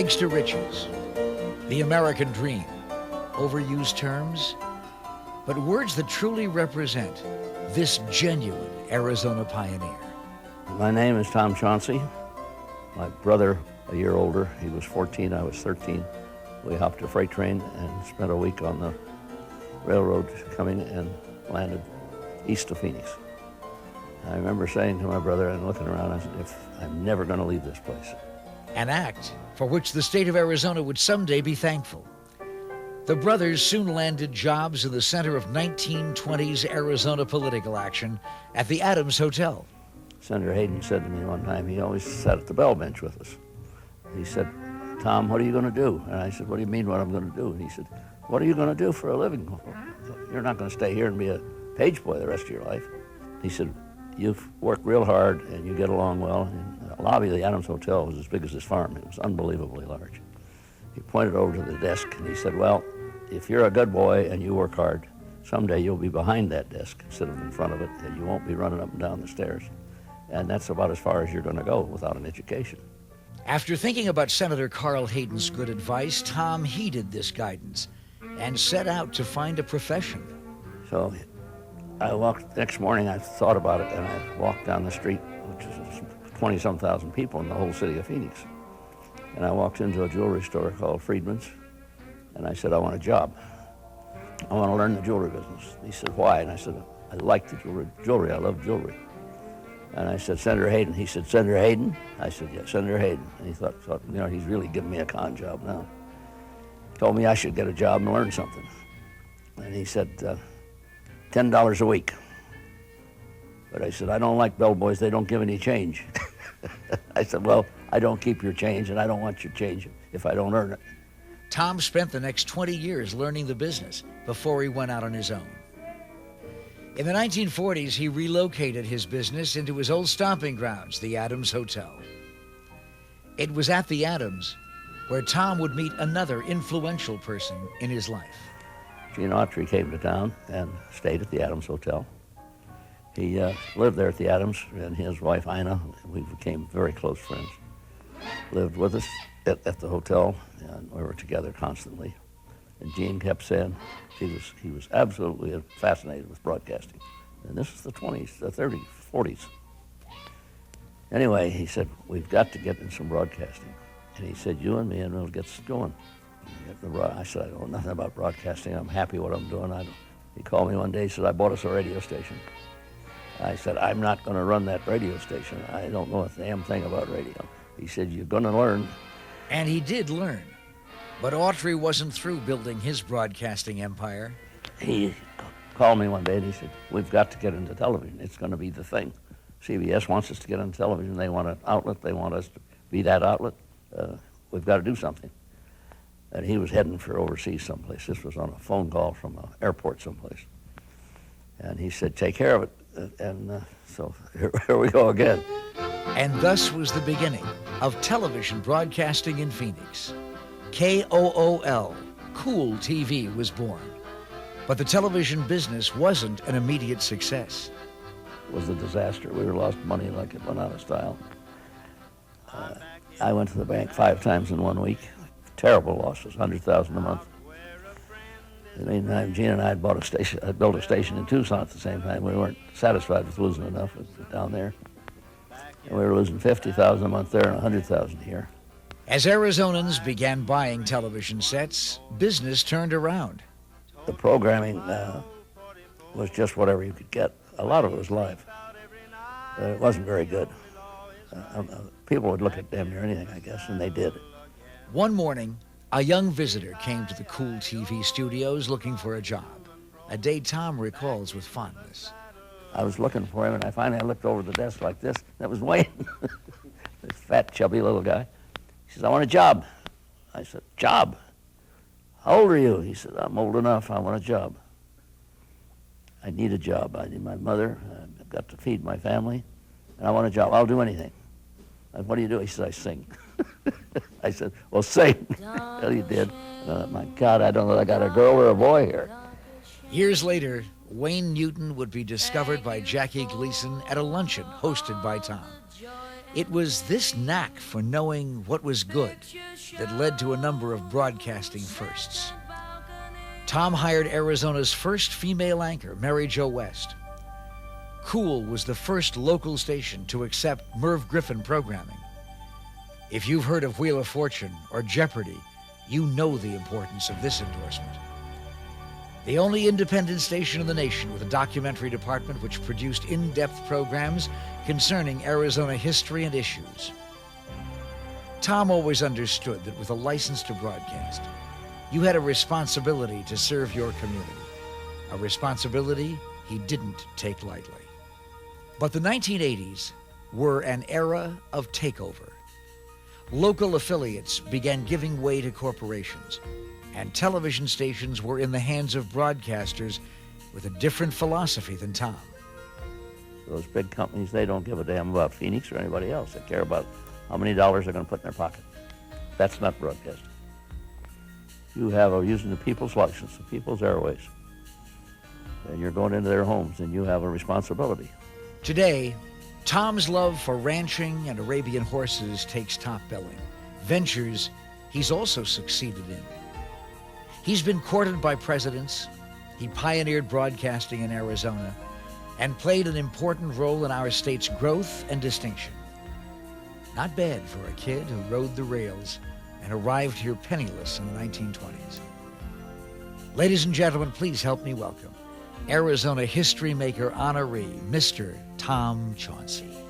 rags to riches, the American dream, overused terms, but words that truly represent this genuine Arizona pioneer. My name is Tom Chauncey. My brother, a year older, he was 14, I was 13. We hopped a freight train and spent a week on the railroad coming and landed east of Phoenix. I remember saying to my brother and looking around, I said, I'm never going to leave this place. An act for which the state of Arizona would someday be thankful. The brothers soon landed jobs in the center of 1920s Arizona political action at the Adams Hotel. Senator Hayden said to me one time, he always sat at the bell bench with us. He said, Tom, what are you going to do? And I said, what do you mean what I'm going to do? And he said, what are you going to do for a living? You're not going to stay here and be a page boy the rest of your life. He said, you've worked real hard and you get along well. And the lobby of the Adams Hotel was as big as this farm. It was unbelievably large. He pointed over to the desk and he said, well, if you're a good boy and you work hard, someday you'll be behind that desk instead of in front of it, and you won't be running up and down the stairs. And that's about as far as you're going to go without an education. After thinking about Senator Carl Hayden's good advice, Tom heeded this guidance and set out to find a profession. So I walked, next morning I thought about it, and I walked down the street, which is 20-some thousand people in the whole city of Phoenix. And I walked into a jewelry store called Friedman's, and I said, I want a job. I want to learn the jewelry business. He said, why? And I said, I like the jewelry. I love jewelry. And I said, Senator Hayden. He said, Senator Hayden? I said, yeah, Senator Hayden. And he thought, you know, he's really giving me a con job now. Told me I should get a job and learn something. And he said, $10 a week. But I said, I don't like bellboys. They don't give any change. I said, well, I don't keep your change, and I don't want your change if I don't earn it. Tom spent the next 20 years learning the business before he went out on his own. In the 1940s, he relocated his business into his old stomping grounds, the Adams Hotel. It was at the Adams where Tom would meet another influential person in his life. Gene Autry came to town and stayed at the Adams Hotel. He lived there at the Adams, and his wife, Ina, we became very close friends, lived with us at the hotel, and we were together constantly. And Gene kept saying he was absolutely fascinated with broadcasting. And this is the 20s, the 30s, 40s. Anyway, he said, we've got to get in some broadcasting. And he said, you and me, and we'll get going. I said, I don't know nothing about broadcasting. I'm happy what I'm doing. He called me one day, he said, I bought us a radio station. I said, I'm not going to run that radio station. I don't know a damn thing about radio. He said, you're going to learn. And he did learn. But Autry wasn't through building his broadcasting empire. He called me one day and he said, we've got to get into television. It's going to be the thing. CBS wants us to get into television. They want an outlet. They want us to be that outlet. We've got to do something. And he was heading for overseas someplace. This was on a phone call from an airport someplace. And he said, take care of it. And so here we go again. And thus was the beginning of television broadcasting in Phoenix. KOOL, KOOL-TV was born. But the television business wasn't an immediate success. It was a disaster. We lost money like it went out of style. I went to the bank 5 times in 1 week. Terrible losses, $100,000 a month. In the meantime, Gene and I had built a station in Tucson at the same time. We weren't satisfied with losing enough down there. And we were losing $50,000 a month there and $100,000 here. As Arizonans began buying television sets, business turned around. The programming was just whatever you could get. A lot of it was live. It wasn't very good. People would look at damn near anything, I guess, and they did. One morning, a young visitor came to the KOOL-TV studios looking for a job, a day Tom recalls with fondness. I was looking for him, and I looked over the desk like this. That was Wayne, this fat, chubby little guy. He says, I want a job. I said, job? How old are you? He said, I'm old enough. I want a job. I need a job. I need my mother. I've got to feed my family, and I want a job. I'll do anything. What do you do? He said, I sing. I said, well, sing. Well, he did. My God, I don't know if I got a girl or a boy here. Years later, Wayne Newton would be discovered by Jackie Gleason at a luncheon hosted by Tom. It was this knack for knowing what was good that led to a number of broadcasting firsts. Tom hired Arizona's first female anchor, Mary Jo West. KOOL was the first local station to accept Merv Griffin programming. If you've heard of Wheel of Fortune or Jeopardy, you know the importance of this endorsement. The only independent station in the nation with a documentary department which produced in-depth programs concerning Arizona history and issues. Tom always understood that with a license to broadcast, you had a responsibility to serve your community, a responsibility he didn't take lightly. But the 1980s were an era of takeover. Local affiliates began giving way to corporations, and television stations were in the hands of broadcasters with a different philosophy than Tom. Those big companies, they don't give a damn about Phoenix or anybody else. They care about how many dollars they're going to put in their pocket. That's not broadcasting. You have using the people's license, the people's airways, and you're going into their homes, and you have a responsibility. Today, Tom's love for ranching and Arabian horses takes top billing. Ventures he's also succeeded in. He's been courted by presidents, he pioneered broadcasting in Arizona, and played an important role in our state's growth and distinction. Not bad for a kid who rode the rails and arrived here penniless in the 1920s. Ladies and gentlemen, please help me welcome Arizona Historymaker Honoree, Mr. Tom Chauncey.